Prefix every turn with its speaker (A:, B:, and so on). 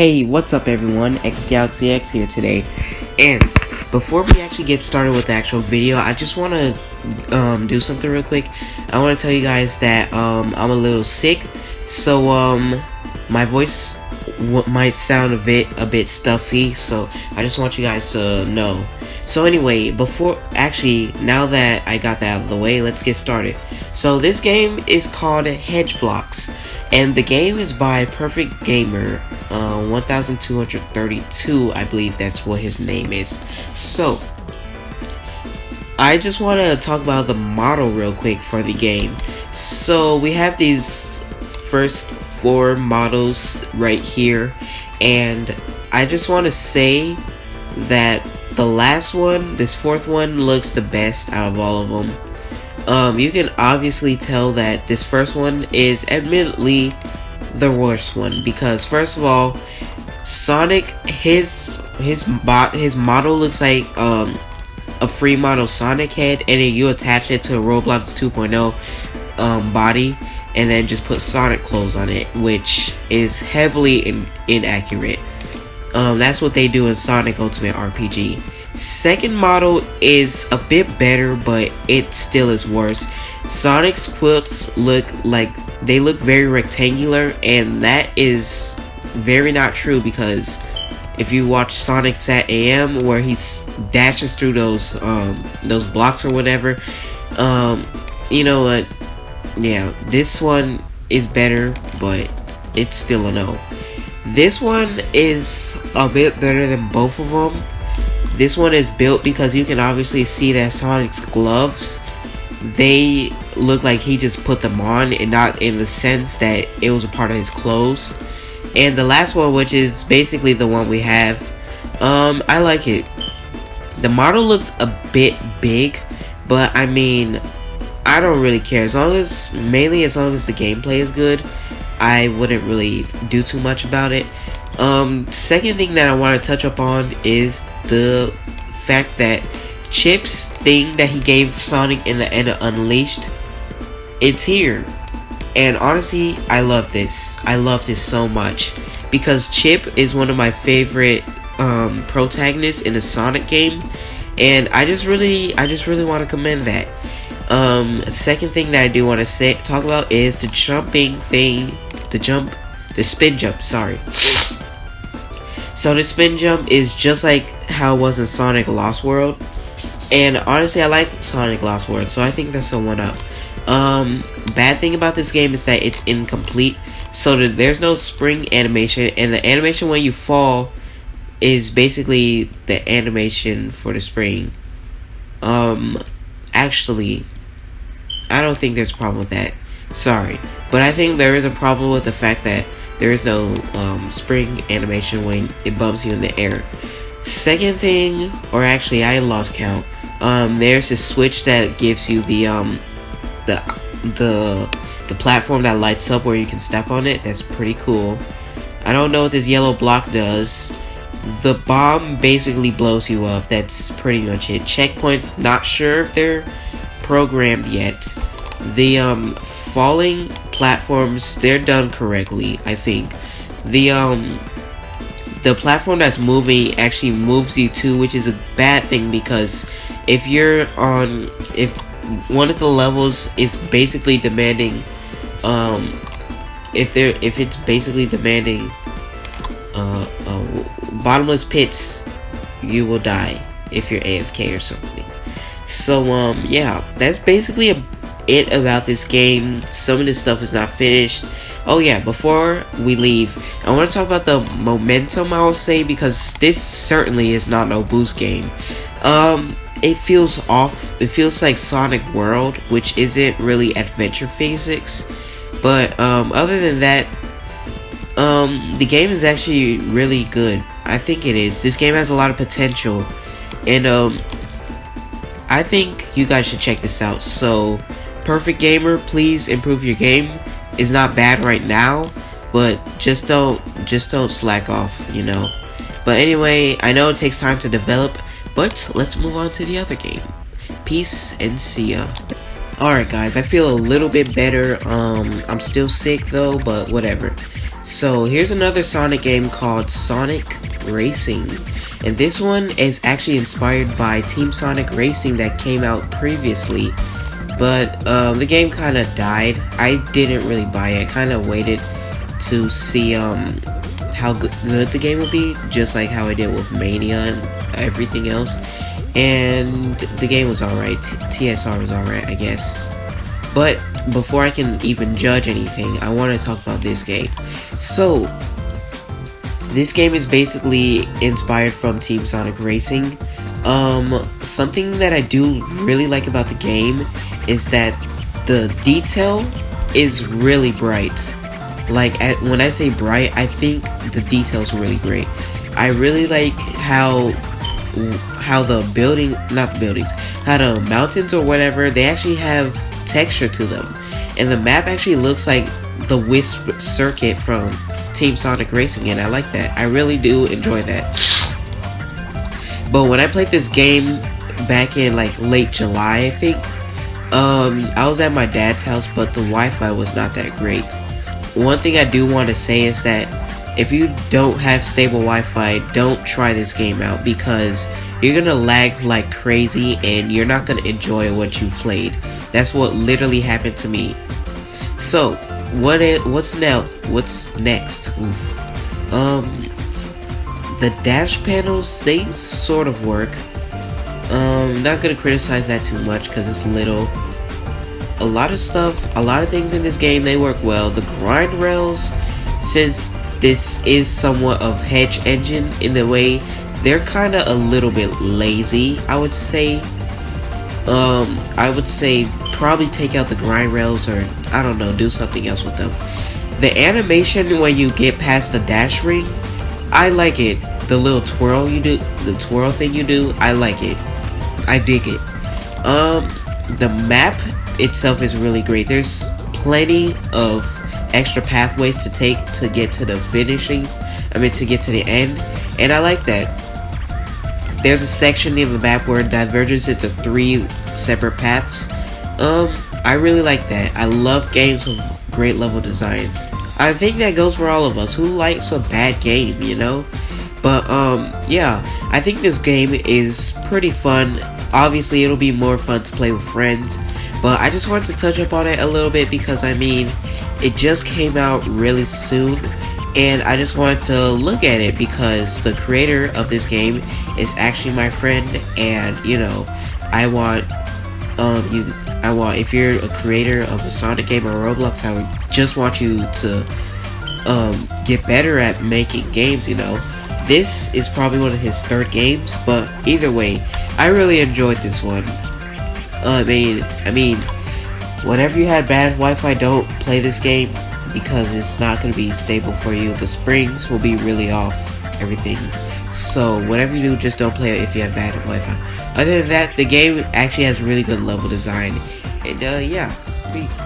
A: Hey, what's up everyone? xGalaxyx here today. And before we actually get started with the actual video, I just want to do something real quick. I want to tell you guys that I'm a little sick, so my voice might sound a bit stuffy, so I just want you guys to know. So anyway, now that I got that out of the way, let's get started. So this game is called HedgeBlox, and the game is by Perfect Gamer 1232, I believe that's what his name is. So I just want to talk about the model real quick for the game. So we have these first 4 models right here, and I just want to say that the last one, this 4th one, looks the best out of all of them. You can obviously tell that this first one is admittedly the worst one, because first of all, Sonic, his model looks like a free model Sonic head, and then you attach it to a Roblox 2.0 body, and then just put Sonic clothes on it, which is heavily inaccurate. That's what they do in Sonic Ultimate RPG. Second model is a bit better, but it still is worse. Sonic's quilts look very rectangular, and that is very not true, because if you watch Sonic Sat AM where he dashes through those blocks or whatever, you know what? Yeah, this one is better, but it's still a no. This one is a bit better than both of them. This one is built because you can obviously see that Sonic's gloves, they look like he just put them on, and not in the sense that it was a part of his clothes. And the last one, which is basically the one we have, I like it. The model looks a bit big, but I mean, I don't really care. Mainly as long as the gameplay is good, I wouldn't really do too much about it. Second thing that I want to touch upon is the fact that Chip's thing that he gave Sonic in the end of Unleashed, it's here. And honestly, I love this. I love this so much, because Chip is one of my favorite protagonists in a Sonic game, and I just really want to commend that. Second thing that I do want to talk about is the jumping thing, the spin jump, sorry. So the spin jump is just like how it was in Sonic Lost World, and honestly I liked Sonic Lost World, so I think that's a 1-up. Bad thing about this game is that it's incomplete, so there's no spring animation, and the animation when you fall is basically the animation for the spring. Actually, I don't think there's a problem with that, sorry, but I think there is a problem with the fact that there is no spring animation when it bumps you in the air. Second thing, or actually I lost count, there's this switch that gives you the platform that lights up where you can step on it. That's pretty cool. I don't know what this yellow block does. The bomb basically blows you up. That's pretty much it. Checkpoints, not sure if they're programmed yet. The falling platforms, they're done correctly, I think. The platform that's moving actually moves you too, which is a bad thing, because if one of the levels is basically demanding if it's basically demanding bottomless pits, you will die if you're AFK or something. So yeah, that's basically it about this game. Some of this stuff is not finished. Oh yeah, before we leave, I want to talk about the momentum, I will say, because this certainly is not no boost game. It feels off. It feels like Sonic World, which isn't really adventure physics. But other than that, the game is actually really good. I think it is. This game has a lot of potential, and I think you guys should check this out. So, Perfect Gamer, please improve your game. It's not bad right now, but just don't slack off, you know. But anyway, I know it takes time to develop, but let's move on to the other game. Peace and see ya. Alright guys, I feel a little bit better. I'm still sick though, but whatever. So here's another Sonic game called Sonic Racing, and this one is actually inspired by Team Sonic Racing that came out previously, but the game kind of died. I didn't really buy it. I kind of waited to see how good the game would be, just like how I did with Mania and everything else, and the game was alright. TSR was alright, I guess. But before I can even judge anything, I want to talk about this game. So, this game is basically inspired from Team Sonic Racing. Something that I do really like about the game is that the detail is really bright. Like, when I say bright, I think the detail's really great. I really like how the building, not the buildings, how the mountains or whatever, they actually have texture to them, and the map actually looks like the Wisp circuit from Team Sonic Racing, and I like that. I really do enjoy that. But when I played this game back in like late July, I think, I was at my dad's house, but the Wi-Fi was not that great. One thing I do want to say is that if you don't have stable Wi-Fi, don't try this game out, because you're gonna lag like crazy and you're not gonna enjoy what you played. That's what literally happened to me. So, what's next? Oof. The dash panels, they sort of work. Not gonna criticize that too much because it's little. A lot of things in this game, they work well. The grind rails, since this is somewhat of Hedge engine in the way, they're kind of a little bit lazy, I would say. Probably take out the grind rails, or I don't know, do something else with them. The animation when you get past the dash ring, I like it. The little twirl you do, the twirl thing you do, I like it. I dig it. The map itself is really great. There's plenty of extra pathways to take to get to the to get to the end, and I like that. There's a section in the map where it diverges into 3 separate paths. I really like that. I love games with great level design. I think that goes for all of us. Who likes a bad game, you know? But, yeah, I think this game is pretty fun. Obviously, it'll be more fun to play with friends, but I just wanted to touch up on it a little bit because, I mean, it just came out really soon, and I just wanted to look at it because the creator of this game is actually my friend, and, you know, if you're a creator of a Sonic game or Roblox, I would just want you to get better at making games, you know. This is probably one of his 3rd games, but either way, I really enjoyed this one. I mean, whenever you had bad Wi-Fi, don't play this game because it's not going to be stable for you. The springs will be really off, everything. So whatever you do, just don't play it if you have bad Wi-Fi. Other than that, the game actually has really good level design. And yeah, peace.